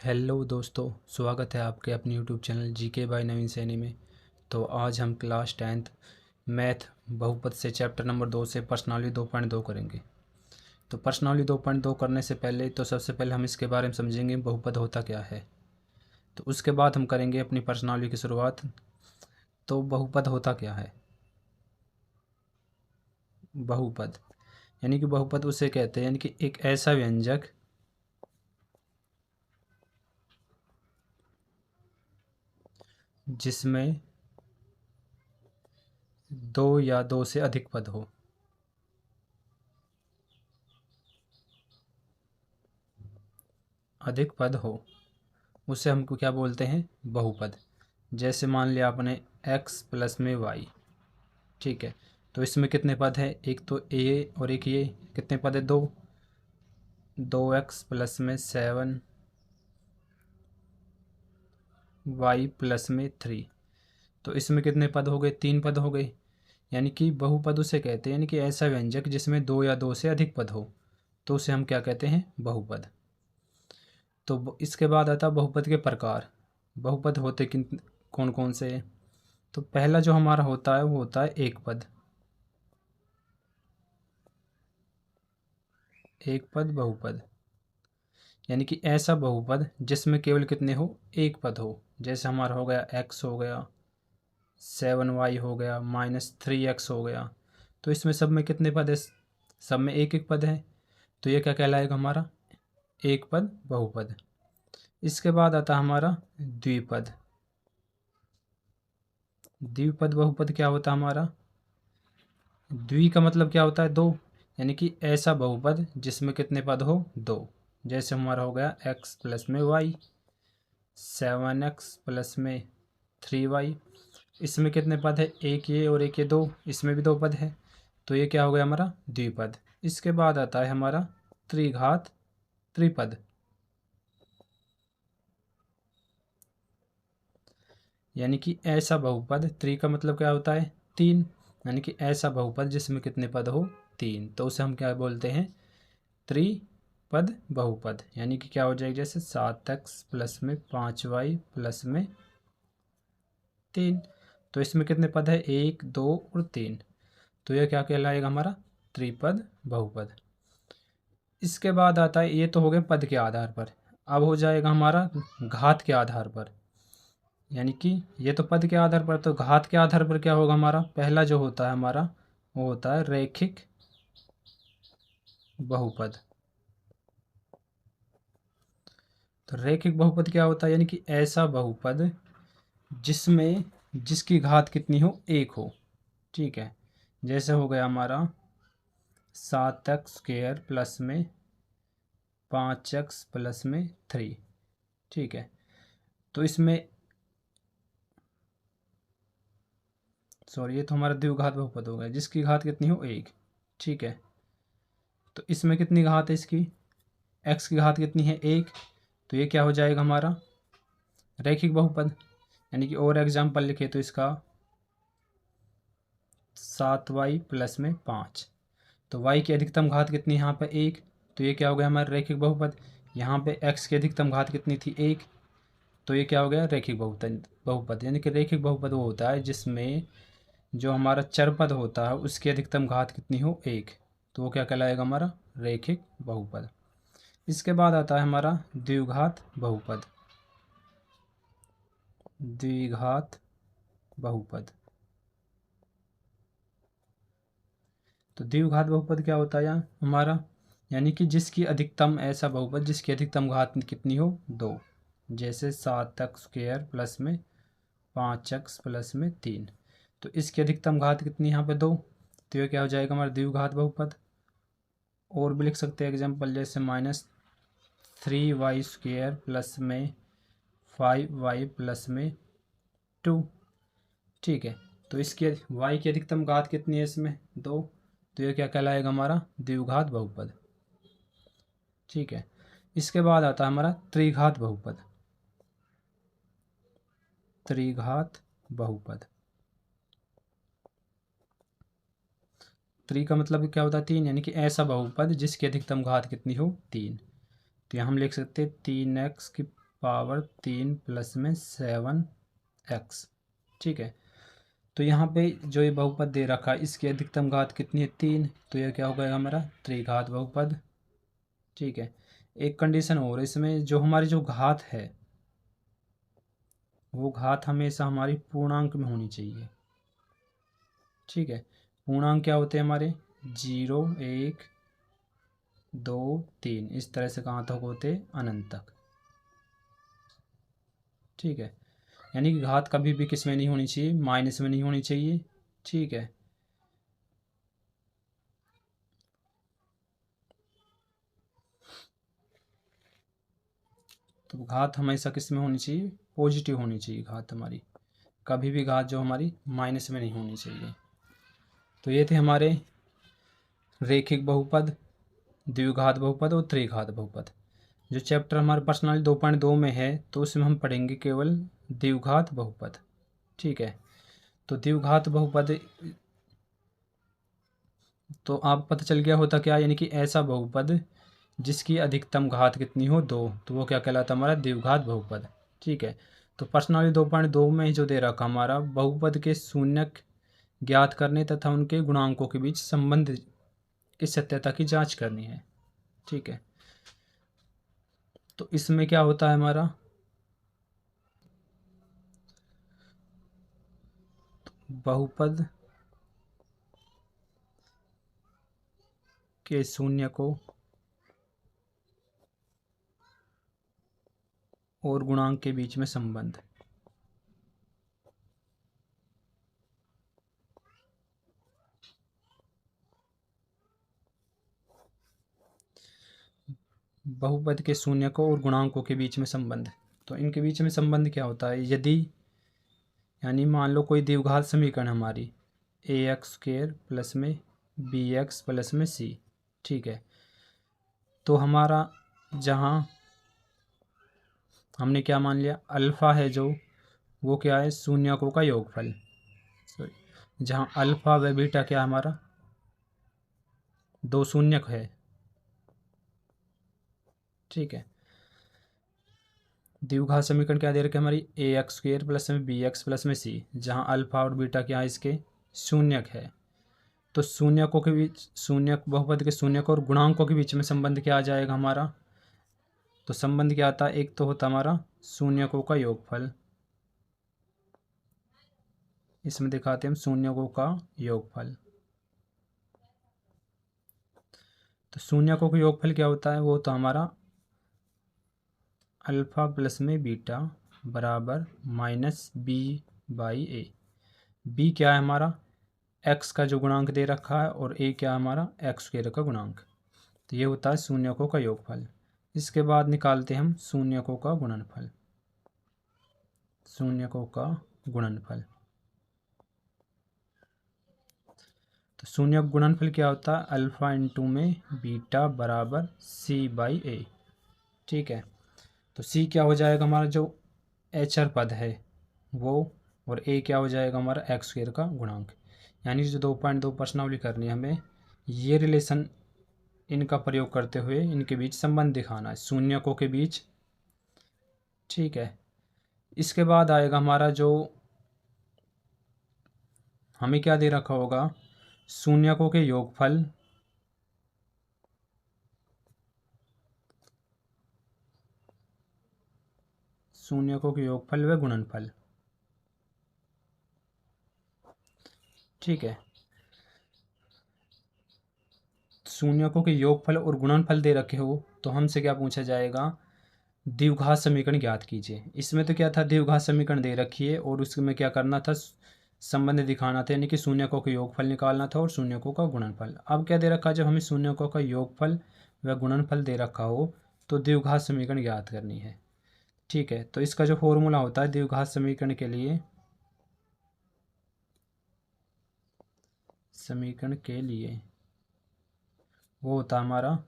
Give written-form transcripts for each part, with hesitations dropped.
Hello दोस्तों, स्वागत है आपके अपने यूट्यूब चैनल जीके बाय नवीन सैनी में। तो आज हम क्लास 10th मैथ बहुपद से चैप्टर नंबर 2 से प्रश्नावली 2.2 करेंगे। तो प्रश्नावली 2.2 करने से पहले तो सबसे पहले हम इसके बारे में समझेंगे बहुपद होता क्या है। तो उसके बाद हम करेंगे अपनी प्रश्नावली की शुरुआत। तो बहुपद होता क्या है। बहुपद यानी कि बहुपद उसे कहते हैं यानी कि एक ऐसा व्यंजक जिसमें दो या दो से अधिक पद हो। अधिक पद हो उसे हमको क्या बोलते हैं, बहुपद। जैसे मान लिया आपने x प्लस में y, ठीक है। तो इसमें कितने पद हैं, एक तो a और एक ये, कितने पद है, दो। 2x प्लस में 7 y प्लस में 3। तो इसमें कितने पद हो गए, 3 पद हो गए। यानी कि बहुपद उसे कहते हैं यानी कि ऐसा व्यंजक जिसमें दो या दो से अधिक पद हो, तो उसे हम क्या कहते हैं, बहुपद। तो इसके बाद आता है बहुपद के प्रकार। बहुपद होते किन कौन कौन से। तो पहला जो हमारा होता है वो होता है एक पद। एक पद बहुपद यानी कि ऐसा बहुपद जिसमें केवल कितने हो, एक पद हो। जैसे हमारा हो गया x हो गया, 7y हो गया, -3x हो गया। तो इसमें सब में कितने पद है, सब में एक एक पद है। तो ये क्या कहलाएगा, हमारा एक पद बहुपद। इसके बाद आता हमारा द्विपद। द्विपद बहुपद क्या होता है हमारा, द्वि का मतलब क्या होता है, दो। यानी कि ऐसा बहुपद जिसमें कितने पद हो, दो। जैसे हमारा हो गया x प्लस में y, 7x प्लस में 3y। इसमें कितने पद है, एक ये और एक ये, दो। इसमें भी दो पद है। तो ये क्या हो गया हमारा द्विपद। इसके बाद आता है हमारा त्रिघात त्रिपद। यानी कि ऐसा बहुपद, त्रि का मतलब क्या होता है, तीन। यानी कि ऐसा बहुपद जिसमें कितने पद हो, तीन। तो उसे हम क्या बोलते हैं, त्रिपद बहुपद। यानी कि क्या हो जाएगा, जैसे 7x प्लस में 5y प्लस में 3। तो इसमें कितने पद है, एक, दो और तीन। तो यह क्या कहलाएगा, हमारा त्रिपद बहुपद। इसके बाद आता है, ये तो हो गए पद के आधार पर। अब हो जाएगा हमारा घात के आधार पर। यानी कि ये तो पद के आधार पर, तो घात के आधार पर क्या होगा हमारा, पहला जो होता है हमारा वो होता है रैखिक बहुपद। तो रैखिक बहुपद क्या होता है, यानी कि ऐसा बहुपद जिसमें जिसकी घात कितनी हो, एक हो। ठीक है। जैसे हो गया हमारा 7x² प्लस में 5x प्लस में 3। ठीक है। तो इसमें सॉरी, ये तो हमारा द्विघात बहुपद हो गया जिसकी घात कितनी हो, एक। ठीक है। तो इसमें कितनी घात है इसकी, x की घात कितनी है, एक। तो ये क्या हो जाएगा हमारा रैखिक बहुपद। यानी कि और एग्जाम्पल लिखे तो इसका 7y प्लस में 5। तो y की अधिकतम घात कितनी है यहाँ पर, एक। तो ये क्या हो गया हमारा रैखिक बहुपद। यहाँ पे x की अधिकतम घात कितनी थी, एक। तो ये क्या हो गया रैखिक बहुपद। यानी कि रैखिक बहुपद वो होता है जिसमें जो हमारा चरपद होता है उसकी अधिकतम घात कितनी हो, एक। तो वो क्या कहलाएगा, हमारा रैखिक बहुपद। इसके बाद आता है हमारा द्विघात बहुपद। द्विघात बहुपद। तो द्विघात बहुपद क्या होता है यहाँ हमारा, यानी कि जिसकी अधिकतम, ऐसा बहुपद जिसकी अधिकतम घात कितनी हो, दो। जैसे 7x² प्लस में 5x प्लस में 3। तो इसकी अधिकतम घात कितनी यहाँ पे, दो। तो ये क्या हो जाएगा हमारा द्विघात बहुपद। और भी लिख सकते हैं एग्जाम्पल, जैसे -3y² प्लस में 5y प्लस में 2। ठीक है। तो इसकी y की अधिकतम घात कितनी है इसमें, दो। तो ये क्या कहलाएगा, हमारा द्विघात बहुपद। ठीक है। इसके बाद आता है हमारा त्रिघात बहुपद। त्रिघात बहुपद। त्रि का मतलब क्या होता है, तीन। यानी कि ऐसा बहुपद जिसकी अधिकतम घात कितनी हो, तीन। तो यहाँ हम लिख सकते हैं 3x की पावर 3 प्लस में 7x। ठीक है, तो यहाँ पे जो ये बहुपद दे रखा है इसकी अधिकतम घात कितनी है 3, तो यह क्या हो गया हमारा त्रिघात बहुपद। ठीक है, एक कंडीशन और इसमें, जो हमारी जो घात है वो घात हमेशा हमारी पूर्णांक में होनी चाहिए। ठीक है, पूर्णांक क्या होते हैं हमारे 0 1 2 3, इस तरह से कहाँ तक होते अनंत तक। ठीक है, यानी कि घात कभी भी किस में नहीं होनी चाहिए, माइनस में नहीं होनी चाहिए। ठीक है, तो घात हमेशा किस में होनी चाहिए, पॉजिटिव होनी चाहिए घात हमारी, कभी भी घात जो हमारी माइनस में नहीं होनी चाहिए। तो ये थे हमारे रेखिक बहुपद, द्विघात बहुपद और त्रिघात बहुपद। जो चैप्टर हमारे पर्सनल 2.2 में है तो उसमें हम पढ़ेंगे केवल द्विघात बहुपद। ठीक है, तो द्विघात बहुपद तो आप पता चल गया होता क्या, यानी कि ऐसा बहुपद जिसकी अधिकतम घात कितनी हो 2, तो वो क्या कहलाता हमारा द्विघात बहुपद। ठीक है, तो पर्सनली 2.2 में जो दे रखा हमारा बहुपद के शून्यक ज्ञात करने तथा उनके गुणांकों के बीच संबंध की सत्यता की जांच करनी है। ठीक है, तो इसमें क्या होता है हमारा बहुपद के शून्य को और गुणांक के बीच में संबंध। बहुपद के शून्यकों और गुणांकों के बीच में संबंध, तो इनके बीच में संबंध क्या होता है, यदि यानी मान लो कोई द्विघात समीकरण हमारी ax² प्लस में bx प्लस में c। ठीक है, तो हमारा जहाँ हमने क्या मान लिया अल्फ़ा है जो, वो क्या है शून्यकों का योगफल। सॉरी, जहाँ अल्फ़ा व बीटा क्या हमारा दो शून्यक है। ठीक है, द्विघात समीकरण क्या दे रखे हमारी ax² प्लस में bx प्लस में c, जहाँ अल्फ़ा और बीटा क्या है इसके शून्यक है। तो शून्यकों के बीच, शून्यक बहुपद के शून्यक और गुणांकों के बीच में संबंध क्या आ जाएगा हमारा, तो संबंध क्या आता है, एक तो होता हमारा शून्यकों का योगफल, इसमें दिखाते हैं हम शून्यकों का योगफल। तो शून्यकों का योगफल क्या होता है, वो तो हमारा अल्फ़ा प्लस में बीटा बराबर माइनस b/a। b क्या है हमारा x का जो गुणांक दे रखा है, और a क्या है हमारा x² का गुणांक। तो ये होता है शून्यकों का योगफल। इसके बाद निकालते हैं हम शून्यकों का गुणनफल। शून्यकों का गुणनफल, तो शून्यक गुणनफल क्या होता है अल्फ़ा इंटू में बीटा बराबर c/a। ठीक है, तो c क्या हो जाएगा हमारा जो एचर पद है वो, और a क्या हो जाएगा हमारा x² का गुणांक। यानी जो 2.2 प्रश्नावली करनी है हमें, ये रिलेशन इनका प्रयोग करते हुए इनके बीच संबंध दिखाना है शून्यकों के बीच। ठीक है, इसके बाद आएगा हमारा जो हमें क्या दे रखा होगा शून्यकों के योगफल शून्यकों के योगफल व गुणनफल। ठीक है, शून्यकों के योगफल और गुणनफल दे रखे हो तो हमसे क्या पूछा जाएगा द्विघात समीकरण ज्ञात कीजिए। इसमें तो क्या था द्विघात समीकरण दे रखी है और उसमें क्या करना था संबंध दिखाना था, यानी कि शून्यकों का योगफल निकालना था और शून्यकों का गुणनफल। अब क्या दे रखा है, जब हमें शून्यकों का योगफल व गुणनफल दे रखा हो तो द्विघात समीकरण ज्ञात करनी है। ठीक है, तो इसका जो फॉर्मूला होता है द्विघात समीकरण के लिए, वो होता है हमारा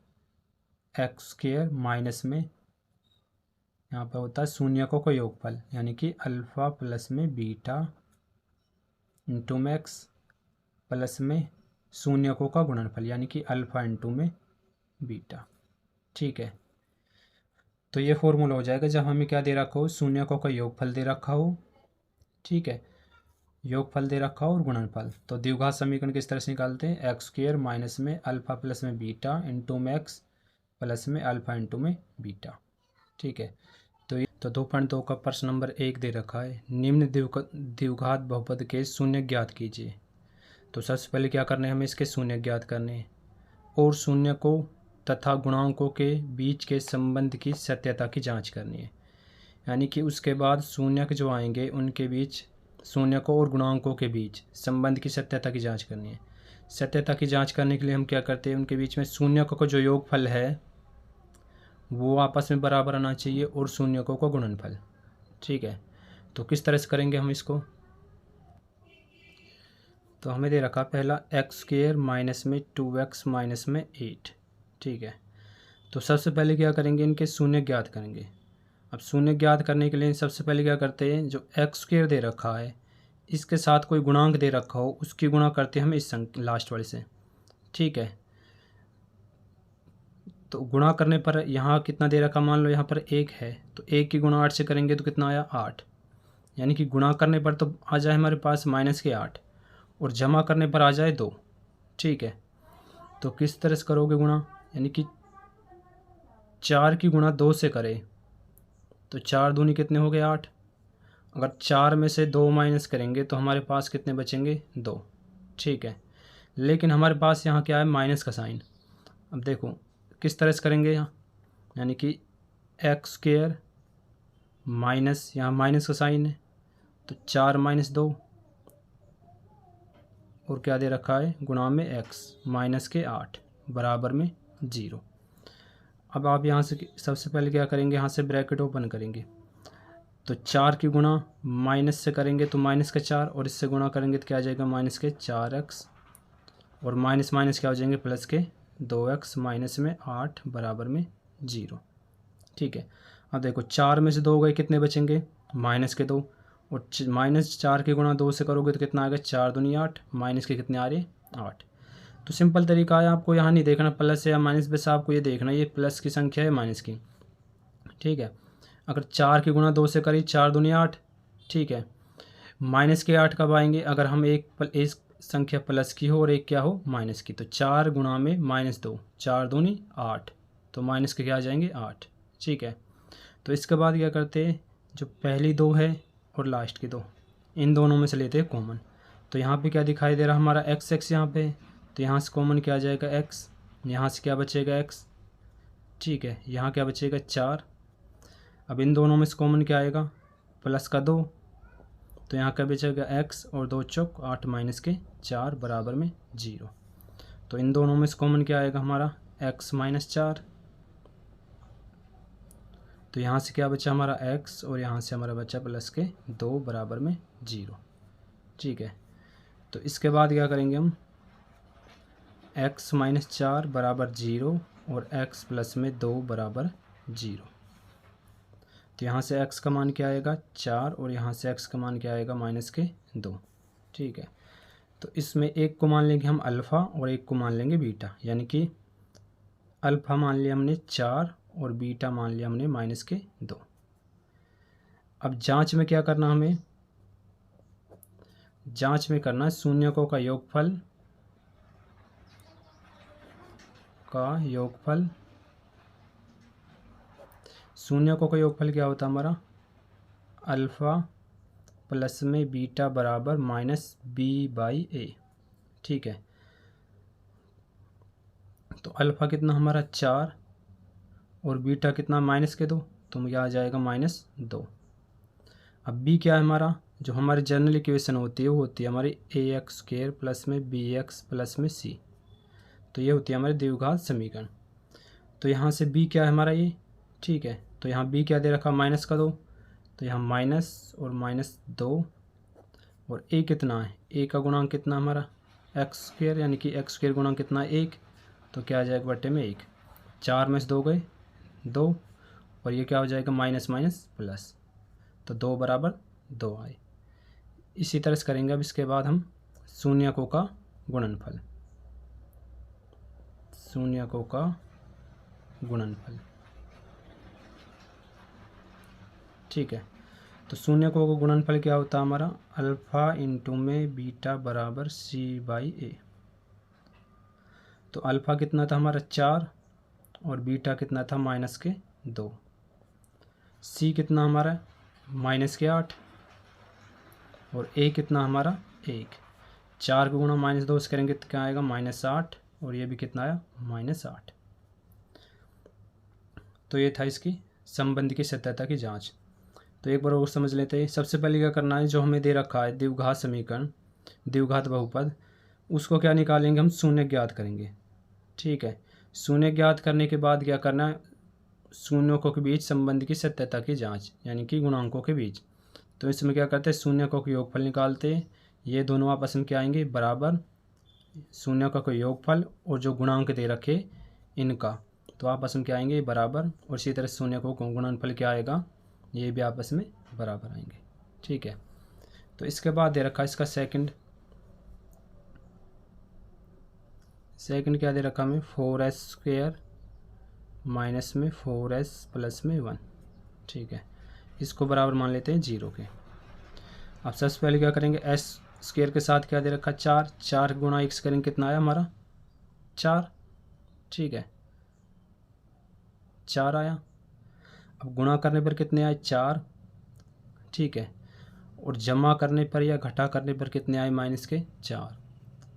x² माइनस में यहाँ पर होता है शून्यकों का योगफल, यानी कि अल्फ़ा प्लस में बीटा इंटू में x प्लस में शून्यकों का गुणनफल, यानी कि अल्फ़ा इंटू में बीटा। ठीक है, तो ये फॉर्मूला हो जाएगा जब हमें क्या दे रखा हो, शून्यकों का योगफल दे रखा हो, ठीक है, योगफल दे रखा हो और गुणनफल। तो द्विघात समीकरण किस तरह से निकालते हैं, एक्स स्क्वायर माइनस में अल्फा प्लस में बीटा इंटू में एक्स प्लस में अल्फा इंटू में बीटा, ठीक है। तो 2.2 का प्रश्न नंबर 1 दे रखा है, निम्न द्विघात बहुपद के शून्य ज्ञात कीजिए। तो सबसे पहले क्या करना है, हमें इसके शून्य ज्ञात करने हैं और शून्य को तथा गुणांकों के बीच के संबंध की सत्यता की जांच करनी है। यानी कि उसके बाद शून्य जो आएंगे उनके बीच, शून्य को और गुणांकों के बीच संबंध की सत्यता की जांच करनी है। सत्यता की जांच करने के लिए हम क्या करते हैं, उनके बीच में शून्य को जो योगफल है वो आपस में बराबर आना चाहिए और शून्यकों का गुणनफल, ठीक है। तो किस तरह से करेंगे हम इसको, तो हमें दे रखा पहला एक्स स्क्वायर माइनस में 2x माइनस में 8, ठीक है। तो सबसे पहले क्या करेंगे, इनके शून्य ज्ञात करेंगे। अब शून्य ज्ञात करने के लिए सबसे पहले क्या करते हैं, जो एक्स स्क्वायर दे रखा है इसके साथ कोई गुणांक दे रखा हो उसकी गुणा करते हैं हम इस लास्ट वाले से, ठीक है। तो गुणा करने पर यहाँ कितना दे रखा, मान लो यहाँ पर 1 है, तो 1 की गुणा 8 से करेंगे तो कितना आया 8, यानी कि गुणा करने पर तो आ जाए हमारे पास माइनस के 8 और जमा करने पर आ जाए 2, ठीक है। तो किस तरह से करोगे गुणा, यानी कि 4 की गुणा 2 से करें तो 4 दूनी कितने हो गए 8, अगर 4 में से 2 माइनस करेंगे तो हमारे पास कितने बचेंगे 2, ठीक है। लेकिन हमारे पास यहाँ क्या है, माइनस का साइन। अब देखो किस तरह से करेंगे यहाँ, यानी कि एक्स स्क्वायर माइनस, यहाँ माइनस का साइन है तो 4 माइनस 2 और क्या दे रखा है गुणा में एक्स माइनस के 8 बराबर में 0। अब आप यहाँ से सबसे पहले क्या करेंगे, यहाँ से ब्रैकेट ओपन करेंगे तो 4 की गुणा माइनस से करेंगे तो माइनस का 4 और इससे गुणा करेंगे तो क्या आ जाएगा माइनस के 4x और माइनस माइनस क्या हो जाएंगे प्लस के 2x माइनस में 8 बराबर में 0, ठीक है। अब देखो 4 में से 2 गए कितने बचेंगे माइनस के 2 और माइनस 4 की गुणा 2 से करोगे तो कितना आएगा 4 दूनी 8, माइनस के कितने आ रहे 8। तो सिंपल तरीका है, आपको यहाँ नहीं देखना प्लस या माइनस, बस आपको ये देखना ये प्लस की संख्या है माइनस की, ठीक है। अगर 4 की गुणा 2 से करें 4 दूनी 8, ठीक है। माइनस के 8 कब आएंगे, अगर हम एक संख्या प्लस की हो और एक क्या हो माइनस की, तो 4 गुणा में माइनस 2, 4 दूनी 8, तो माइनस के क्या आ जाएंगे 8, ठीक है। तो इसके बाद क्या करते हैं, जो पहली 2 है और लास्ट की 2 इन दोनों में से लेते हैं कॉमन। तो यहाँ पे क्या दिखाई दे रहा हमारा x यहाँ पे, तो यहाँ से कॉमन क्या आ जाएगा x, यहाँ से क्या बचेगा x, ठीक है। यहाँ क्या बचेगा 4। अब इन दोनों में से कॉमन क्या आएगा प्लस का 2, तो यहाँ क्या बचेगा x और 2 चौक 8 माइनस के 4 बराबर में 0। तो इन दोनों में से कॉमन क्या आएगा हमारा x माइनस 4, तो यहाँ से क्या बचा हमारा x और यहाँ से हमारा बचा प्लस के 2 बराबर में 0, ठीक है। तो इसके बाद क्या करेंगे हम, x माइनस 4 बराबर 0 और x प्लस में 2 बराबर 0। तो यहाँ से x का मान क्या आएगा 4 और यहाँ से x का मान क्या आएगा माइनस के 2, ठीक है। तो इसमें एक को मान लेंगे हम अल्फ़ा और एक को मान लेंगे बीटा, यानी कि अल्फ़ा मान लिया हमने 4 और बीटा मान लिया हमने माइनस के 2। अब जांच में क्या करना, हमें जांच में करना शून्यकों का योगफल शून्यकों का योगफल क्या होता है हमारा अल्फ़ा प्लस में बीटा बराबर माइनस b/a, ठीक है। तो अल्फ़ा कितना हमारा 4 और बीटा कितना माइनस के 2, तो मुझे आ जाएगा -2। अब b क्या है हमारा, जो हमारी जनरल इक्वेशन होती है वो होती है हमारी ax² प्लस में bx प्लस में c, तो ये होती है हमारी द्विघात समीकरण। तो यहाँ से b क्या है हमारा ये, ठीक है। तो यहाँ b क्या दे रखा माइनस का 2, तो यहाँ माइनस और -2 और a कितना है, a का गुणांक कितना हमारा x², यानी कि x² गुणांक कितना 1, तो क्या आ जाएगा बटे में 1, 4 में से 2 गए 2 और ये क्या हो जाएगा माइनस माइनस प्लस, तो 2 बराबर 2 आए। इसी तरह से करेंगे। अब इसके बाद हम शून्यकों का गुणनफल, शून्यकों का गुणनफल, ठीक है। तो शून्य को गुणनफल क्या होता है हमारा, अल्फ़ा इंटू में बीटा बराबर C/A। तो अल्फ़ा कितना था हमारा 4 और बीटा कितना था -2। C कितना हमारा -8 और A कितना हमारा 1। 4 को गुणा -2 से करेंगे तो क्या आएगा -8 और ये भी कितना आया -8। तो ये था इसकी संबंध की सत्यता की जांच। तो एक बार और समझ लेते हैं। सबसे पहले क्या करना है, जो हमें दे रखा है द्विघात समीकरण, द्विघात बहुपद, उसको क्या निकालेंगे हम, शून्य ज्ञात करेंगे। ठीक है, शून्य ज्ञात करने के बाद क्या करना है, शून्यों के बीच संबंध की सत्यता की जांच, यानी कि गुणांकों के बीच। तो इसमें क्या करते हैं, शून्यों का योगफल निकालते हैं। ये दोनों आपस में क्या आएंगे, बराबर। शून्यों का कोई योगफल और जो गुणांक दे रखे इनका, तो आपस में क्या आएंगे, बराबर। और इसी तरह शून्य को गुणनफल क्या आएगा, ये भी आपस में बराबर आएंगे। ठीक है, तो इसके बाद दे रखा इसका सेकंड क्या दे रखा हमें, 4s² माइनस में 4s प्लस में 1। ठीक है, इसको बराबर मान लेते हैं 0 के। अब सबसे पहले क्या करेंगे, s² के साथ क्या दे रखा 4, 4 गुणा x करेंगे कितना आया हमारा 4। ठीक है, 4 आया। अब गुणा करने पर कितने आए 4। ठीक है, और जमा करने पर या घटा करने पर कितने आए -4।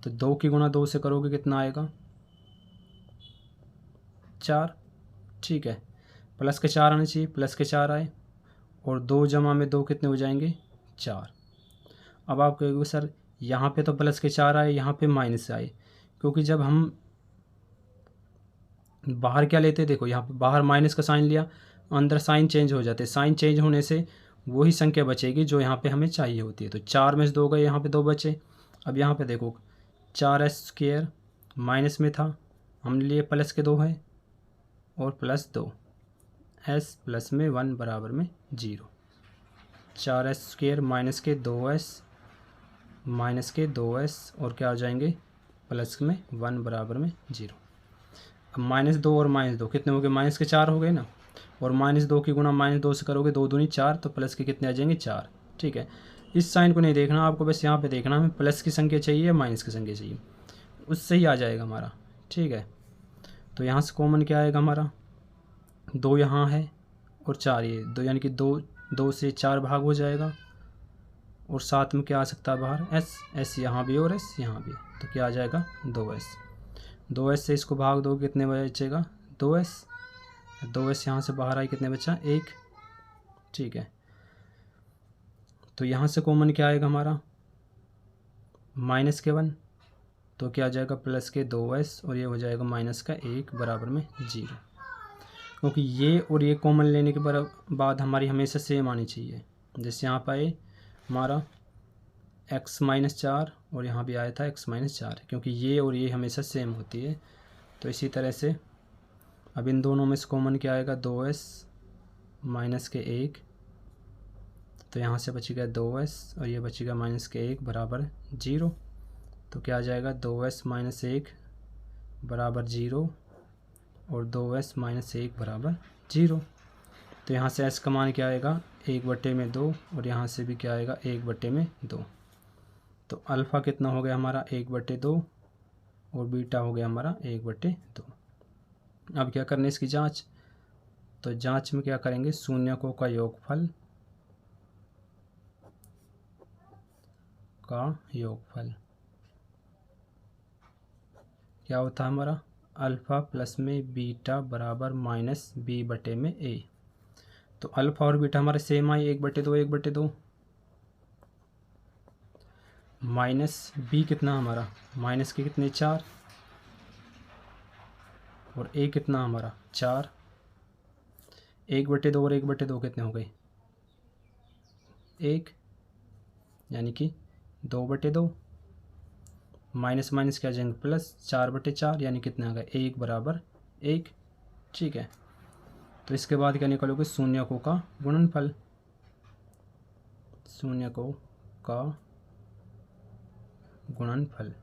तो 2 की गुणा 2 से करोगे कितना आएगा 4। ठीक है, प्लस के 4 आने चाहिए, प्लस के 4 आए और 2 जमा में 2 कितने हो जाएंगे 4। अब आप कहोगे सर यहाँ पे तो प्लस के 4 आए, यहाँ पे माइनस आए, क्योंकि जब हम बाहर क्या लेते, देखो यहाँ पे बाहर माइनस का साइन लिया, अंदर साइन चेंज हो जाते, साइन चेंज होने से वही संख्या बचेगी जो यहाँ पे हमें चाहिए होती है। तो 4 में से 2 गए, यहाँ पे 2 बचे। अब यहाँ पे देखो 4s² माइनस में था, हमने लिए प्लस के 2 है और +2, s प्लस में 1 बराबर में 0। 4s² माइनस के 2s माइनस के 2s और क्या आ जाएंगे प्लस में 1 बराबर में 0। अब -2 और -2 कितने हो गए, माइनस के 4 हो गए ना, और -2 की गुणा -2 से करोगे 2 दूनी 4, तो प्लस के कितने आ जाएंगे 4। ठीक है, इस साइन को नहीं देखना आपको, बस यहाँ पे देखना हमें प्लस की संख्या चाहिए या माइनस की संख्या चाहिए, उससे ही आ जाएगा हमारा। ठीक है, तो यहाँ से कॉमन क्या आएगा हमारा, 2 यहाँ है और 4 ये 2, यानी कि 2 से 4 भाग हो जाएगा और साथ में क्या आ सकता है बाहर s यहाँ भी और s यहाँ भी, तो क्या आ जाएगा 2s से इसको भाग दो कितने बचेगा 2s यहाँ से बाहर आए कितने बचा 1। ठीक है, तो यहाँ से कॉमन क्या आएगा हमारा -1, तो क्या आ जाएगा प्लस के 2s और ये हो जाएगा -1 बराबर में 0। क्योंकि ये और ये कॉमन लेने के बाद हमारी हमेशा सेम आनी चाहिए। जैसे यहाँ पर आए हमारा x-4 और यहाँ भी आया था x-4, क्योंकि ये और ये हमेशा सेम होती है। तो इसी तरह से अब इन दोनों में से कॉमन क्या आएगा 2s -1, तो यहाँ से बचेगा 2s और ये बचेगा -1 बराबर 0। तो क्या आ जाएगा 2s -1 बराबर 0 और 2s -1 बराबर 0। तो यहाँ से s का मान क्या आएगा 1/2 और यहाँ से भी क्या आएगा 1/2। तो अल्फ़ा कितना हो गया हमारा 1/2 और बीटा हो गया हमारा 1/2। अब क्या करना है इसकी जांच, तो जांच में क्या करेंगे, शून्यकों का योगफल क्या होता है हमारा, अल्फ़ा प्लस में बीटा बराबर -b/a। तो अल्फ़ा और बीटा हमारे सेम आए 1/2 1/2, माइनस b कितना हमारा माइनस के कितने 4 और a कितना हमारा 4। 1/2 और 1/2 कितने हो गए 1, यानी कि 2/2, माइनस माइनस क्या जाएंगे प्लस 4/4, यानी कितना आ गया 1 बराबर 1। ठीक है, तो इसके बाद क्या निकालोगे शून्यकों का गुणनफल, शून्यकों का गुणनफल।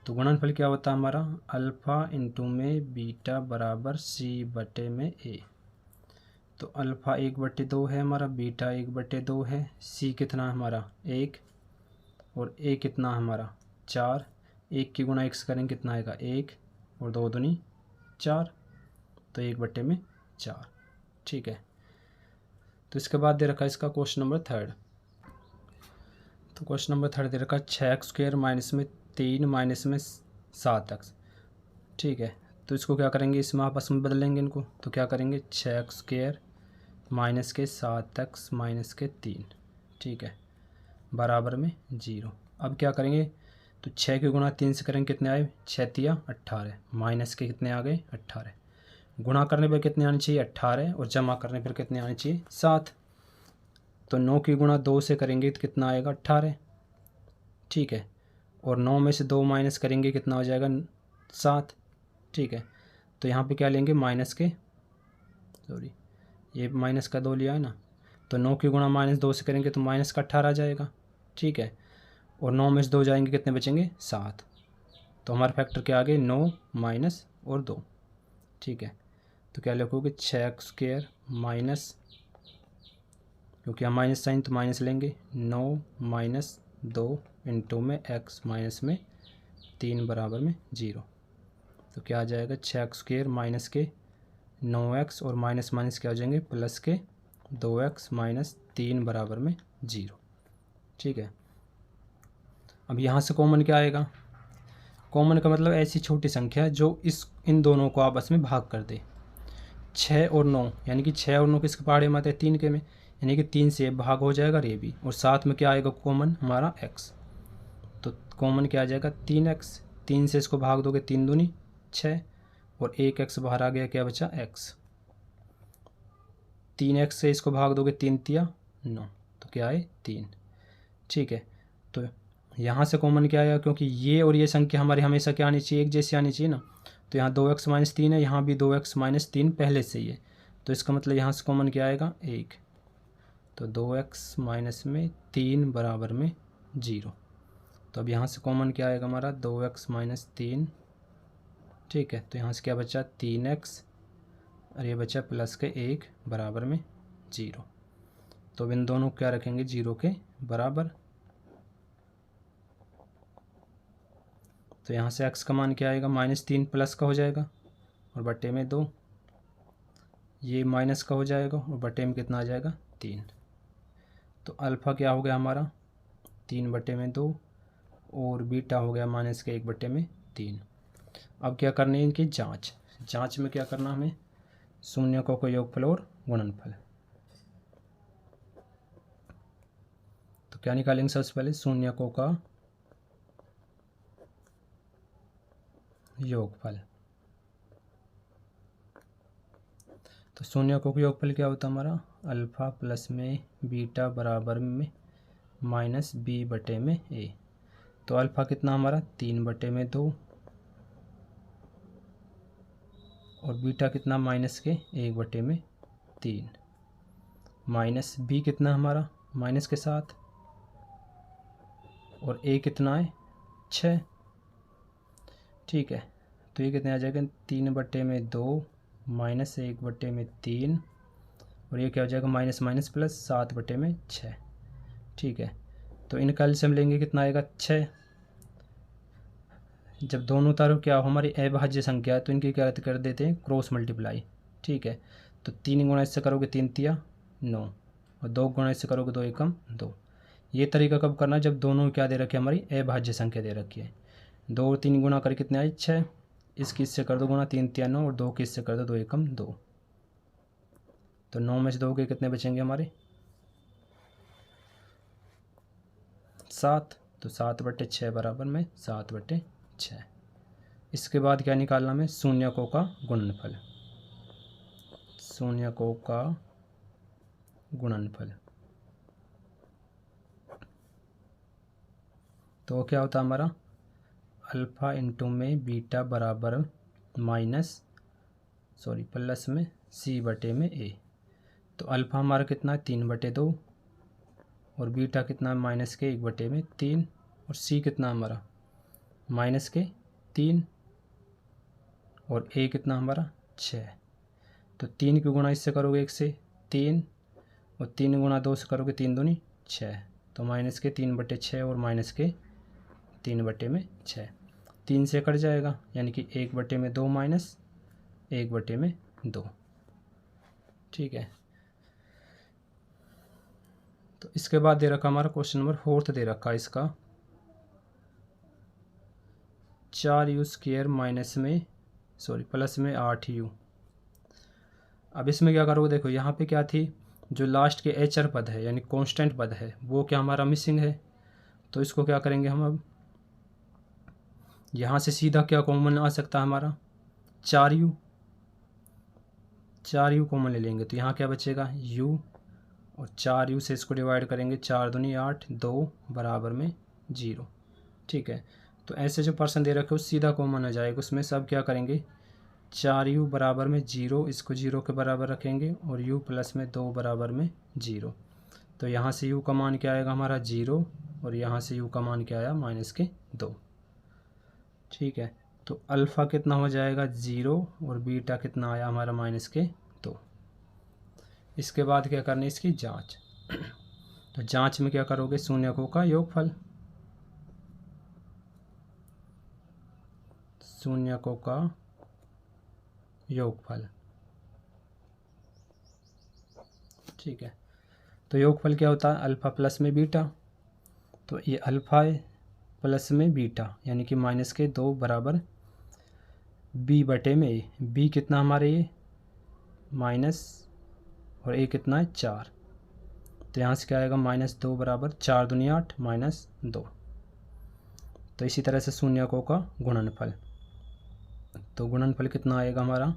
तो गुणनफल क्या होता है हमारा, अल्फ़ा इंटू में बीटा बराबर c/a। तो अल्फ़ा 1/2 है हमारा, बीटा 1/2 है, सी कितना है हमारा 1 और ए कितना है हमारा 4। 1 की गुणा x करेंगे कितना आएगा 1 और 2 दूनी 4, तो 1/4। ठीक है। तो इसके बाद दे रखा है इसका क्वेश्चन नंबर 3। तो क्वेश्चन नंबर 3 दे रखा है 6x² माइनस में 3 माइनस में 7x। ठीक है। तो इसको क्या करेंगे, इसमें आपस में बदलेंगे इनको। तो क्या करेंगे 6x² माइनस के 7x माइनस के 3, ठीक है, बराबर में 0। अब क्या करेंगे, तो 6 की गुणा 3 से करेंगे कितने आए 6 तिया 18, माइनस के कितने आ गए 18। गुणा करने पर कितने आने चाहिए 18 और जमा करने पर कितने आने चाहिए 7। तो 9 की गुणा 2 से करेंगे तो कितना आएगा 18, ठीक है, और 9 में से 2 माइनस करेंगे कितना हो जाएगा 7, ठीक है। तो यहाँ पे क्या लेंगे माइनस के, सॉरी ये माइनस का 2 लिया है ना, तो 9 की गुणा -2 से करेंगे तो माइनस का 18 आ जाएगा, ठीक है, और 9 में से 2 जाएंगे कितने बचेंगे 7। तो हमारे फैक्टर के आगे 9 माइनस और 2, ठीक है। तो क्या लिखोगे 6x² माइनस, क्योंकि हम माइनस साइन तो माइनस लेंगे, 9 माइनस 2 इंटू में x माइनस में 3 बराबर में 0। तो क्या आ जाएगा 6x² माइनस के 9x और माइनस माइनस क्या हो जाएंगे प्लस के 2x माइनस 3 बराबर में 0, ठीक है। अब यहाँ से कॉमन क्या आएगा, कॉमन का मतलब ऐसी छोटी संख्या जो इन दोनों को आपस में भाग कर दे। 6 और 9 यानी कि 6 और 9 किसके पहाड़े में आते हैं 3 के में, यानी कि 3 से भाग हो जाएगा रे भी, और साथ में क्या आएगा कॉमन हमारा x। तो कॉमन क्या आ जाएगा 3x, 3 से इसको भाग दोगे 3 दूनी 6 और 1x बाहर आ गया, क्या बचा x। 3x से इसको भाग दोगे 3 तिया 9, तो क्या है 3, ठीक है। तो यहाँ से कॉमन क्या आएगा, क्योंकि ये और ये संख्या हमारी हमेशा क्या आनी चाहिए एक जैसी आनी चाहिए ना। तो यहाँ 2x माइनस 3 है, यहाँ भी 2x माइनस 3 पहले से ही है, तो इसका मतलब यहाँ से कॉमन क्या आएगा 1। तो 2x माइनस में 3 बराबर में 0। तो अब यहाँ से कॉमन क्या आएगा हमारा 2x माइनस 3, ठीक है। तो यहाँ से क्या बचा 3x और ये बचा प्लस के 1 बराबर में 0। तो अब इन दोनों क्या रखेंगे 0 के बराबर। तो यहाँ से x का मान क्या आएगा -3 प्लस का हो जाएगा और बटे में 2, ये माइनस का हो जाएगा और बटे में कितना आ जाएगा 3। तो अल्फ़ा क्या हो गया हमारा 3 बटे में 2 और बीटा हो गया -1 बटे में 3। अब क्या करनी है इनकी जांच। जांच में क्या करना हमें, शून्यकों का योगफल और गुणनफल। तो क्या निकालेंगे सबसे पहले शून्यकों का योगफल। तो शून्यकों का योगफल क्या होता है हमारा अल्फ़ा प्लस में बीटा बराबर में -b बटे में a। तो अल्फ़ा कितना हमारा 3 बटे में 2 और बीटा कितना -1 बटे में 3, माइनस b कितना हमारा माइनस के साथ और a कितना है 6, ठीक है। तो ये कितने आ जाएगा 3 बटे में 2 -1 बटे में 3 और ये क्या हो जाएगा माइनस माइनस प्लस 7 बटे में 6, ठीक है। तो इनका एलसीएम लेंगे कितना आएगा 6। जब दोनों तरफ क्या हमारी अभाज्य संख्या है तो इनकी क्या कर देते हैं क्रॉस मल्टीप्लाई, ठीक है। तो 3 गुणा इससे करोगे 3 तिया 9 और 2 गुणा इससे करोगे 2 एकम 2। ये तरीका कब करना है जब दोनों क्या दे रखी है हमारी अभाज्य संख्या दे रखी है। 2 और 3 गुणा कर कितने आए 6, इसकी इससे कर दो गुणा 3 तिया 9 और 2 की इससे कर दो 2 एकम 2। तो 9 में से 2 के कितने बचेंगे हमारे 7। तो 7 बटे 6 बराबर में 7 बटे 6। इसके बाद क्या निकालना हमें शून्यकों का गुणनफल। शून्यकों का गुणनफल तो क्या होता है हमारा अल्फ़ा इंटू में बीटा बराबर प्लस में c बटे में a। तो अल्फ़ा हमारा कितना है 3 बटे 2 और बीटा कितना है -1 बटे में 3 और c कितना हमारा -3 और a कितना हमारा 6। तो 3 की गुणा इससे करोगे 1 से 3 और 3 गुणा 2 से करोगे 3 दूनी 6, तो माइनस के 3/6 और माइनस के 3/6, 3 से कट जाएगा यानी कि 1/2 माइनस 1/2। ठीक है, तो इसके बाद दे रखा हमारा क्वेश्चन नंबर 4 दे रखा है इसका 4u² माइनस में प्लस में 8u। अब इसमें क्या करोगे, देखो यहाँ पे क्या थी, जो लास्ट के एचर पद है यानी कांस्टेंट पद है वो क्या हमारा मिसिंग है, तो इसको क्या करेंगे हम, अब यहाँ से सीधा क्या कॉमन आ सकता है हमारा 4u कॉमन ले लेंगे, तो यहाँ क्या बचेगा u, और 4u से इसको डिवाइड करेंगे 4 दूनी 8, 2 बराबर में 0। ठीक है, तो ऐसे जो पर्सन दे रखे हो सीधा कॉमन आ जाएगा, उसमें सब क्या करेंगे 4u बराबर में 0, इसको 0 के बराबर रखेंगे और u प्लस में 2 बराबर में 0। तो यहाँ से u का मान क्या आएगा हमारा 0, और यहाँ से u का मान क्या आया -2। ठीक है, तो अल्फ़ा कितना हो जाएगा 0 और बीटा कितना आया हमारा -2। इसके बाद क्या करनी है इसकी जांच। तो जांच में क्या करोगे, शून्यकों का योगफल, शून्यकों का योगफल। ठीक है, तो योगफल क्या होता है अल्फ़ा प्लस में बीटा, तो ये अल्फ़ा है प्लस में बीटा यानी कि -2 बराबर b/a। b कितना हमारे ये माइनस और a कितना है 4, तो यहाँ से क्या आएगा -2 बराबर 4 दूनी 8 -2। तो इसी तरह से शून्यकों का गुणनफल, तो गुणनफल कितना आएगा हमारा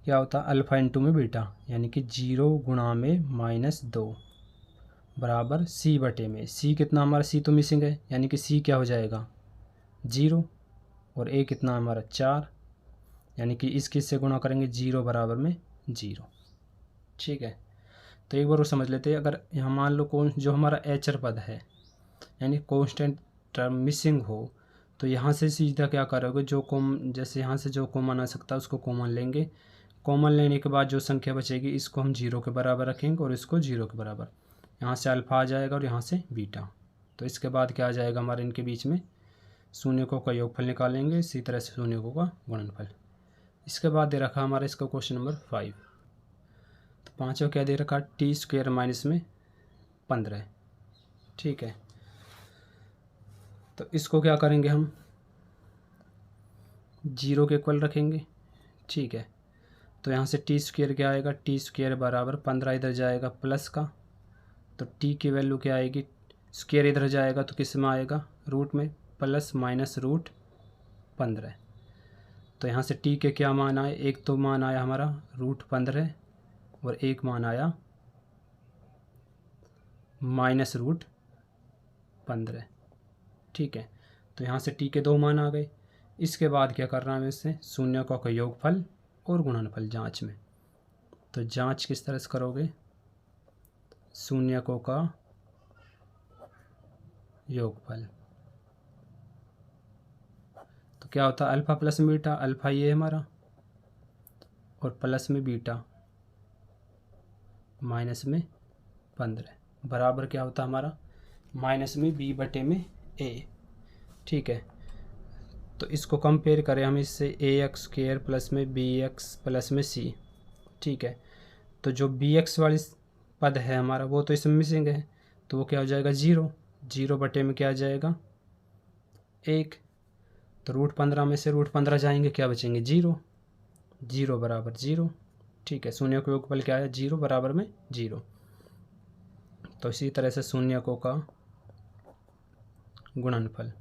क्या होता है अल्फ़ा इंटू में बीटा यानी कि 0 गुणा में -2 बराबर c/a में। c कितना हमारा, c तो मिसिंग है यानी कि c क्या हो जाएगा 0, और a कितना हमारा 4 यानी कि इस किस से गुणा करेंगे 0 बराबर में 0। ठीक है, तो एक बार वो समझ लेते हैं, अगर यहाँ मान लो कौन जो हमारा एचर पद है यानी कांस्टेंट टर्म मिसिंग हो, तो यहाँ से सीधा क्या करोगे, जो जैसे यहाँ से जो कॉमन आ सकता है उसको कॉमन लेंगे, कॉमन लेने के बाद जो संख्या बचेगी इसको हम 0 के बराबर रखेंगे और इसको 0 के बराबर, यहाँ से अल्फ़ा आ जाएगा और यहाँ से बीटा। तो इसके बाद क्या आ जाएगा हमारे इनके बीच में शून्यकों का योगफल निकालेंगे, इसी तरह से शून्यकों का गुणनफल। इसके बाद दे रखा हमारा इसका क्वेश्चन नंबर 5। तो पाँचवा क्या दे रखा t² माइनस में 15। ठीक है, तो इसको क्या करेंगे हम 0 के इक्वल रखेंगे। ठीक है, तो यहाँ से t² क्या आएगा, t² बराबर 15 इधर जाएगा प्लस का, तो t की वैल्यू क्या आएगी, स्क्वायर इधर जाएगा तो किस में आएगा रूट में, प्लस माइनस रूट 15। तो यहाँ से t के क्या मान आए, एक तो मान आया हमारा रूट 15 और एक मान आया माइनस रूट 15। ठीक है, तो यहाँ से t के 2 मान आ गए। इसके बाद क्या करना है इससे शून्यकों का योगफल और गुणनफल जांच में। तो जांच किस तरह से करोगे, शून्यकों का योगफल, तो क्या होता है अल्फ़ा प्लस में बीटा, अल्फ़ा ये है हमारा और प्लस में बीटा माइनस में 15 बराबर क्या होता है हमारा माइनस में b/a। ठीक है, तो इसको कंपेयर करें हम इससे ax² प्लस में bx प्लस में c। ठीक है, तो जो bx वाली पद है हमारा वो तो इसमें मिसिंग है, तो वो क्या हो जाएगा 0, 0/a में क्या आ जाएगा 1, तो रूट 15 में से रूट 15 जाएंगे क्या बचेंगे 0, 0 बराबर 0। ठीक है, शून्य का योगफल क्या है 0 बराबर में 0। तो इसी तरह से शून्यकों का गुणनफल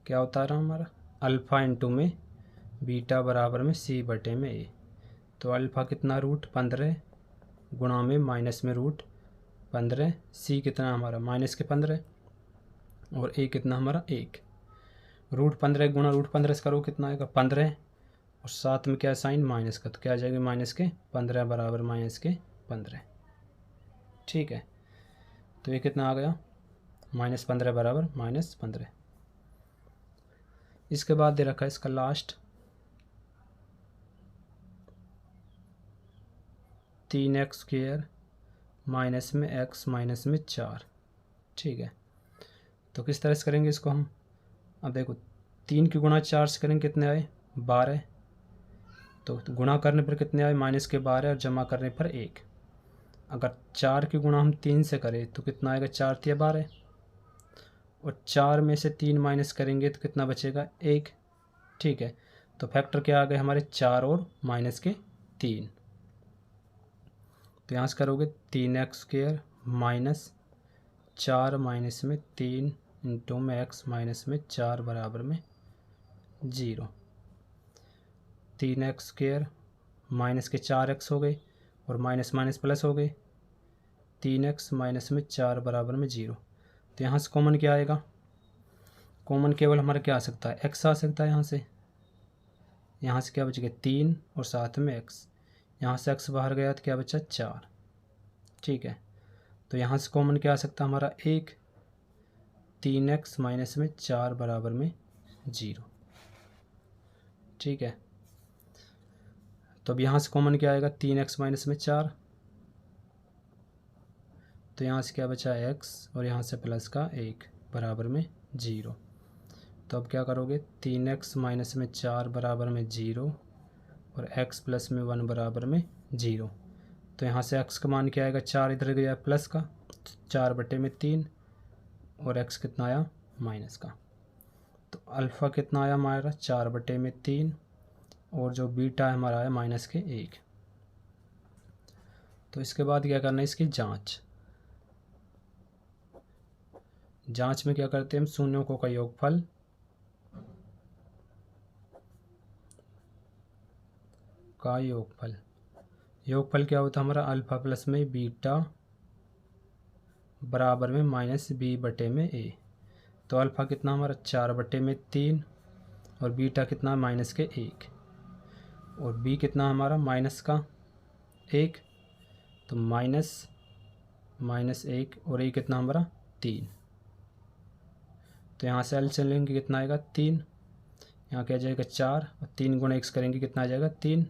क्या होता रहा हमारा अल्फ़ा इंटू में बीटा बराबर में c/a में a। तो अल्फ़ा कितना रूट 15 गुणा में माइनस में रूट 15, c कितना हमारा माइनस के 15 और a कितना हमारा 1। रूट 15 गुणा रूट 15 से करो कितना आएगा 15 और साथ में क्या साइन माइनस का, तो क्या आ जाएगा -15 बराबर -15। ठीक है, तो ये कितना आ गया -15 बराबर -15। इसके बाद दे रखा है इसका लास्ट 3x² माइनस में x माइनस में 4। ठीक है, तो किस तरह से करेंगे इसको हम? अब देखो 3 की गुणा 4 से करेंगे कितने आए? 12। तो गुणा करने पर कितने आए? -12 और जमा करने पर 1। अगर 4 की गुणा हम 3 से करें तो कितना आएगा? 4 तिया 12, और 4 में से 3 माइनस करेंगे तो कितना बचेगा? 1। ठीक है, तो फैक्टर क्या आ गए हमारे? 4 और -3। तो यहाँ से करोगे 3x² माइनस 4 माइनस में 3 इंटू में x माइनस में 4 बराबर में 0। 3x² माइनस के 4x हो गए और माइनस माइनस प्लस हो गए, 3x माइनस में 4 बराबर में 0। तो यहाँ से कॉमन क्या आएगा? कॉमन केवल हमारा क्या आ सकता है? x आ सकता है। यहाँ से क्या बच गया? 3 और साथ में x। यहाँ से x बाहर गया तो क्या बचा? 4। ठीक है, तो यहाँ से कॉमन क्या आ सकता है हमारा? 1। 3x माइनस में 4 बराबर में 0। ठीक है, तो अब यहाँ से कॉमन क्या आएगा? 3x माइनस में 4। तो यहाँ से क्या बचा? x और यहाँ से प्लस का 1 बराबर में 0। तो अब क्या करोगे? 3x माइनस में 4 बराबर में 0 और x प्लस में 1 बराबर में 0। तो यहाँ से x का मान क्या आएगा? 4 इधर गया प्लस का, 4/3, और x कितना आया? माइनस का। तो अल्फ़ा कितना आया हमारा? 4/3, और जो बीटा है हमारा आया -1। तो इसके बाद क्या करना है? इसकी जांच में क्या करते हैं हम? शून्यों का योगफल योगफल क्या होता है हमारा? अल्फ़ा प्लस में बीटा बराबर में -b/a। तो अल्फ़ा कितना हमारा? 4/3, और बीटा कितना? -1, और b कितना हमारा? -1। तो -1 और a कितना हमारा? 3। तो यहाँ से एल लेंगे कितना आएगा? 3। यहाँ क्या जाएगा? 4, और 3 गुणा x करेंगे कितना आ जाएगा? 3,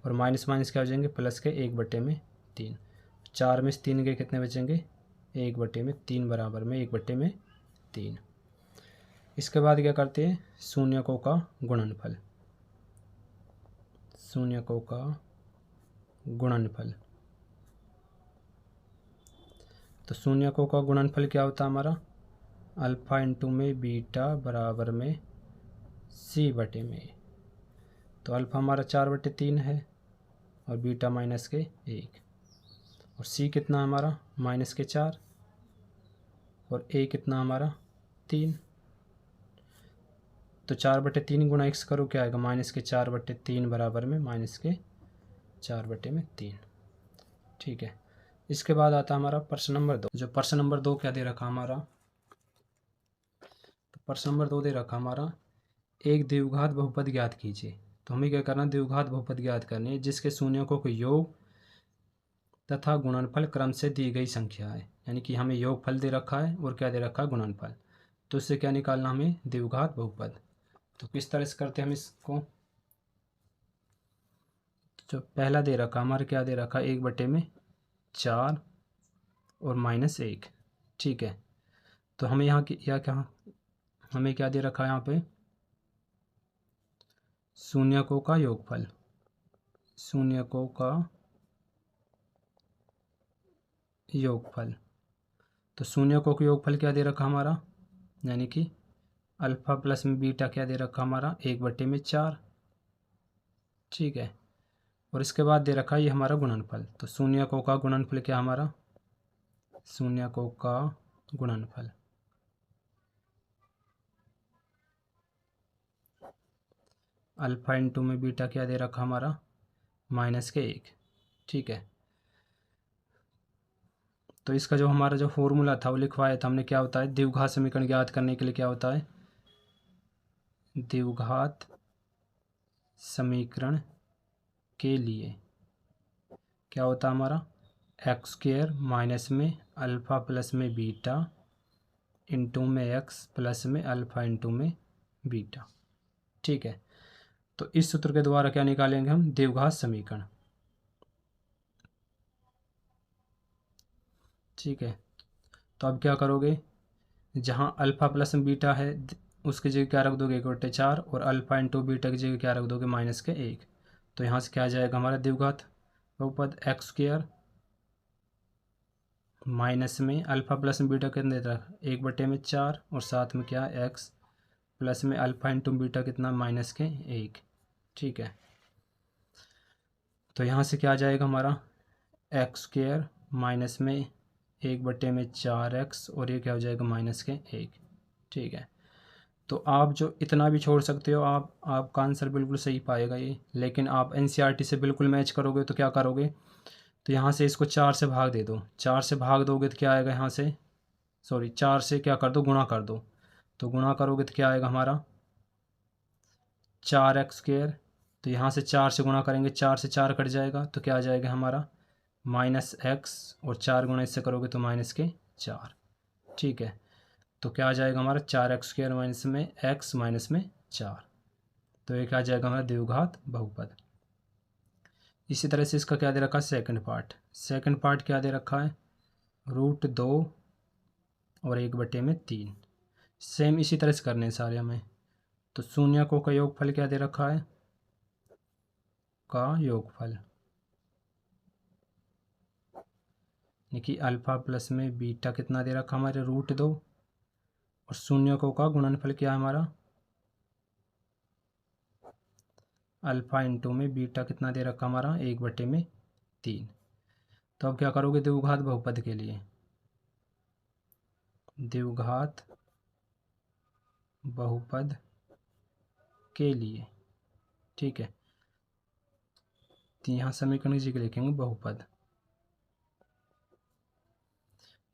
और माइनस माइनस क्या हो जाएंगे? प्लस के 1/3। 4 में से 3 गए, कितने बचेंगे? 1/3 बराबर में 1/3। इसके बाद क्या करते हैं? शून्यकों का गुणनफल। तो शून्यकों का गुणनफल क्या होता है हमारा? अल्फ़ा इंटू में बीटा बराबर में c/में। तो अल्फ़ा हमारा 4/3 है, और बीटा -1, और c कितना हमारा? -4, और a कितना हमारा? 3। तो 4/3 गुणा x करो, क्या आएगा? -4/3 बराबर में -4/3। ठीक है, इसके बाद आता हमारा प्रश्न नंबर 2। जो प्रश्न नंबर 2 क्या दे रखा हमारा? तो प्रश्न नंबर 2 दे रखा हमारा, एक द्विघात बहुपद ज्ञात कीजिए। तो हमें क्या करना? द्विघात बहुपद ज्ञात करनी है जिसके शून्यकों को योग तथा गुणनफल क्रम से दी गई संख्या है। यानी कि हमें योगफल दे रखा है और क्या दे रखा है? गुणनफल। तो इससे क्या निकालना हमें? द्विघात बहुपद। तो किस तरह से करते हैं हम इसको? जो पहला दे रखा हमारा, क्या दे रखा? 1/4 और -1। ठीक है, तो हमें यहाँ की क्या हमें क्या दे रखा है यहाँ पे? शून्यकों का योगफल। तो शून्यकों का योगफल क्या दे रखा हमारा? यानी कि अल्फ़ा प्लस में बीटा क्या दे रखा हमारा? 1/4। ठीक है, और इसके बाद दे रखा है ये हमारा गुणनफल। तो शून्यकों का गुणनफल क्या हमारा? अल्फ़ा इंटू में बीटा क्या दे रखा हमारा? -1। ठीक है, तो इसका जो हमारा जो फॉर्मूला था वो लिखवाया था हमने। क्या होता है? द्विघात समीकरण ज्ञात करने के लिए क्या होता है? द्विघात समीकरण के लिए क्या होता है हमारा? x² माइनस में अल्फ़ा प्लस में बीटा इंटू में x प्लस में अल्फ़ा इंटू में बीटा। ठीक है, तो इस सूत्र के द्वारा क्या निकालेंगे हम, द्विघात समीकरण। ठीक है, तो अब क्या करोगे, जहाँ अल्फ़ा प्लस में बीटा है उसकी जगह क्या रख दोगे 1/4, और अल्फ़ा इंटू बीटा की जगह क्या रख दोगे -1। तो यहाँ से क्या आ जाएगा हमारा द्विघात बहुपद एक्स स्क्वायर माइनस में अल्फ़ा प्लस में बीटा कितना देता है 1/4, और साथ में क्या एक्स प्लस में अल्फ़ा इंटू बीटा कितना -1। ठीक है, तो यहाँ से क्या आ जाएगा हमारा एक्स स्क्वायर माइनस में 1/4x, और ये क्या हो जाएगा -1। ठीक है, तो आप जो इतना भी छोड़ सकते हो, आपका आंसर बिल्कुल सही पाएगा ये। लेकिन आप एनसीईआरटी से बिल्कुल मैच करोगे तो क्या करोगे, तो यहाँ से इसको 4 से भाग दे दो। 4 से भाग दोगे तो क्या आएगा, यहाँ से सॉरी 4 से क्या कर दो, गुणा कर दो। तो गुणा करोगे तो क्या आएगा हमारा 4x²। तो यहाँ से 4 से गुणा करेंगे, 4 से 4 कट जाएगा, तो क्या आ जाएगा हमारा -x, और 4 गुणा इससे करोगे तो -4। ठीक है, तो क्या आ जाएगा हमारा 4x² माइनस में x माइनस में 4। तो ये क्या आ जाएगा हमारा द्विघात बहुपद। इसी तरह से इसका क्या दे रखा है, सेकंड पार्ट क्या दे रखा है, √2 और 1/3। सेम इसी तरह से करने हैं सारे हमें। तो शून्यकों का योगफल क्या दे रखा है, का योगफल, देखिए अल्फ़ा प्लस में बीटा कितना दे रखा हमारे √2, और शून्यकों का गुणनफल क्या है हमारा अल्फ़ा इंटू में बीटा कितना दे रखा हमारा 1/3। तो अब क्या करोगे द्विघात बहुपद के लिए, द्विघात बहुपद के लिए। ठीक है, तो यहाँ समीकरण की जगह लिखेंगे बहुपद।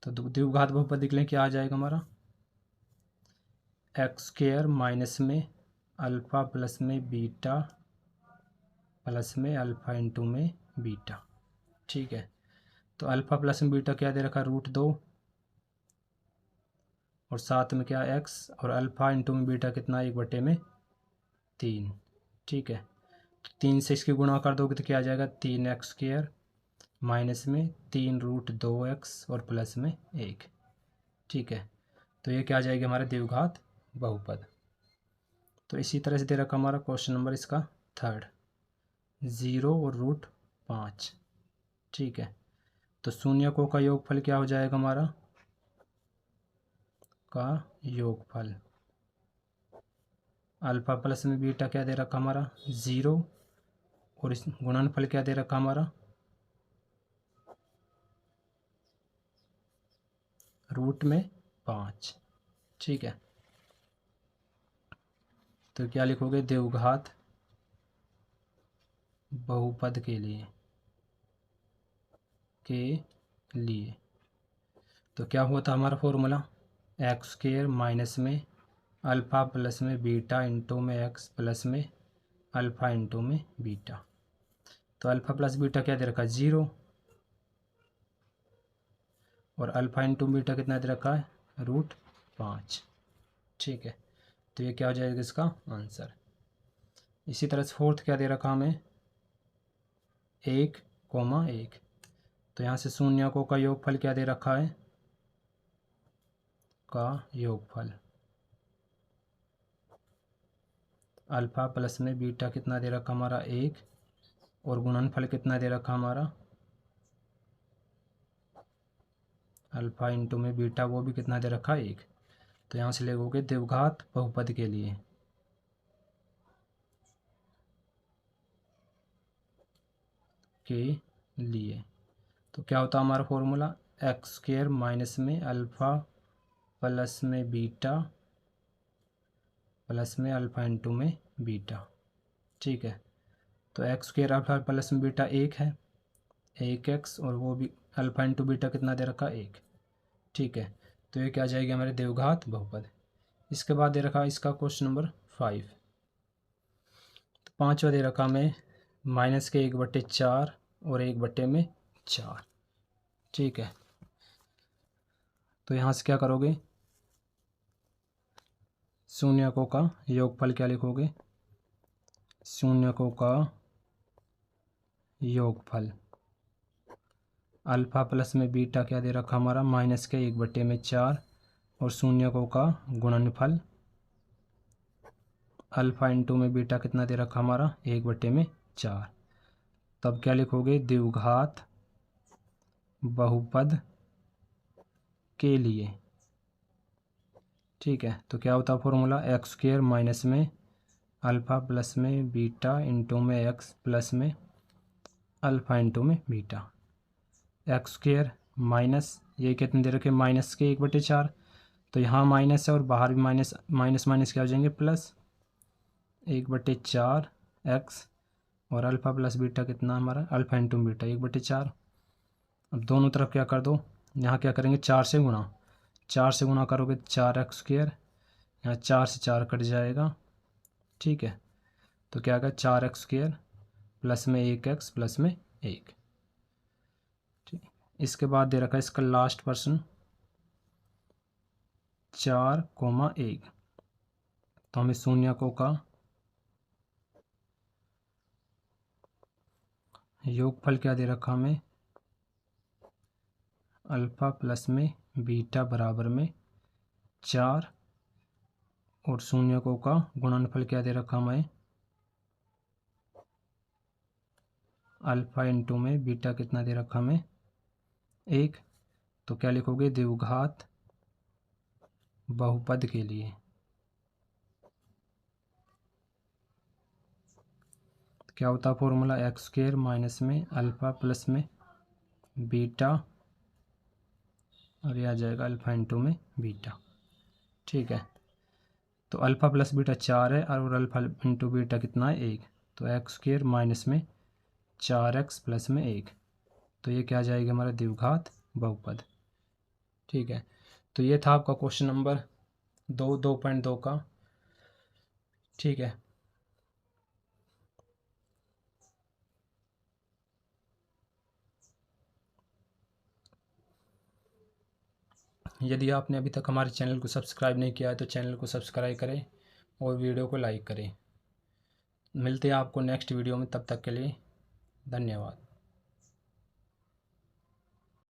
तो द्विघात बहुपद के लिए क्या आ जाएगा हमारा x² माइनस में अल्फ़ा प्लस में बीटा प्लस में अल्फ़ा इंटू में बीटा। ठीक है, तो अल्फ़ा प्लस में बीटा क्या दे रखा √2, और साथ में क्या x, और अल्फ़ा इंटू में बीटा कितना 1/3। ठीक है, तो 3 से इसकी गुणा कर दोगे तो क्या आ जाएगा 3x² माइनस में 3√2x और प्लस में 1। ठीक है, तो ये क्या आ जाएगी हमारा द्विघात बहुपद। तो इसी तरह से दे रखा हमारा क्वेश्चन नंबर इसका 3 0 और √5। ठीक है, तो शून्यकों का योगफल क्या हो जाएगा हमारा, का योगफल अल्फ़ा प्लस में बीटा क्या दे रखा हमारा 0, और इस गुणनफल क्या दे रखा हमारा √5। ठीक है, तो क्या लिखोगे द्विघात बहुपद के लिए तो क्या हुआ था हमारा फॉर्मूला x² माइनस में अल्फ़ा प्लस में बीटा इंटू में x प्लस में अल्फ़ा इंटू में बीटा। तो अल्फ़ा प्लस बीटा क्या दे रखा है 0, और अल्फ़ा इंटू बीटा कितना दे रखा है √5। ठीक है, तो ये क्या हो जाएगा इसका आंसर। इसी तरह से फोर्थ क्या दे रखा हमें 1,1। तो यहाँ से शून्यकों का योगफल क्या दे रखा है, का योगफल अल्फ़ा प्लस में बीटा कितना दे रखा हमारा 1, और गुणनफल कितना दे रखा हमारा अल्फ़ा इंटू में बीटा, वो भी कितना दे रखा है 1। तो यहाँ से लिखोगे द्विघात बहुपद के लिए तो क्या होता है हमारा फॉर्मूला x² माइनस में अल्फ़ा प्लस में बीटा प्लस में अल्फ़ा इंटू में बीटा। ठीक है, तो x² अल्फ़ा प्लस में बीटा 1 है 1x, और वो भी अल्फ़ा इंटू बीटा कितना दे रखा 1। ठीक है, तो ये क्या आ जाएगी हमारे द्विघात बहुपद। इसके बाद दे रखा इसका क्वेश्चन नंबर 5। तो 5वां दे रखा हमें -1/4 और 1/4। ठीक है, तो यहाँ से क्या करोगे शून्यकों का योगफल क्या लिखोगे? शून्यकों का योगफल। अल्फ़ा प्लस में बीटा क्या दे रखा हमारा? माइनस के 1/4 और शून्यकों का गुणनफल अल्फ़ा इंटू में बीटा कितना दे रखा हमारा? 1/4। तब क्या लिखोगे? द्विघात बहुपद के लिए। ठीक है, तो क्या होता है फॉर्मूला? एक्स स्क्वायर माइनस में अल्फ़ा प्लस में बीटा इंटू में एक्स प्लस में अल्फ़ा इंटू में बीटा। एक्स स्क्वायर माइनस ये कितने दे रखे? माइनस के 1/4। तो यहाँ माइनस है और बाहर भी माइनस, माइनस माइनस क्या हो जाएंगे? प्लस 1/4 एक्स और अल्फ़ा प्लस बीटा कितना हमारा? Alpha into beta 1/4। अब दोनों तरफ क्या कर दो? यहाँ क्या करेंगे? 4 से गुणा। 4 से गुणा करोगे 4x स्क्वायर, यहाँ 4 से 4 कट जाएगा। ठीक है, तो क्या आएगा? 4x स्क्वायर प्लस में 1x प्लस में 1। ठीक, इसके बाद दे रखा है इसका लास्ट पर्सन 4,1। तो हमें शून्यकों का योगफल क्या दे रखा हमें? अल्फ़ा प्लस में बीटा बराबर में 4 और शून्यकों का गुणनफल क्या दे रखा हमें? अल्फ़ा इंटू में बीटा कितना दे रखा हमें? 1। तो क्या लिखोगे? द्विघात बहुपद के लिए। क्या होता है फॉर्मूला? एक्स स्क्वायर माइनस में अल्फ़ा प्लस में बीटा और यह आ जाएगा अल्फ़ा इंटू में बीटा। ठीक है, तो अल्फ़ा प्लस बीटा 4 है और अल्फ़ा इंटू बीटा कितना है? 1। तो एक्स स्क्वायर माइनस में 4x प्लस में 1। तो ये क्या आ जाएगा हमारा? द्विघात बहुपद। ठीक है, तो ये था आपका क्वेश्चन नंबर 2.2 का। ठीक है, यदि आपने अभी तक हमारे चैनल को सब्सक्राइब नहीं किया है तो चैनल को सब्सक्राइब करें और वीडियो को लाइक करें। मिलते हैं आपको नेक्स्ट वीडियो में, तब तक के लिए धन्यवाद।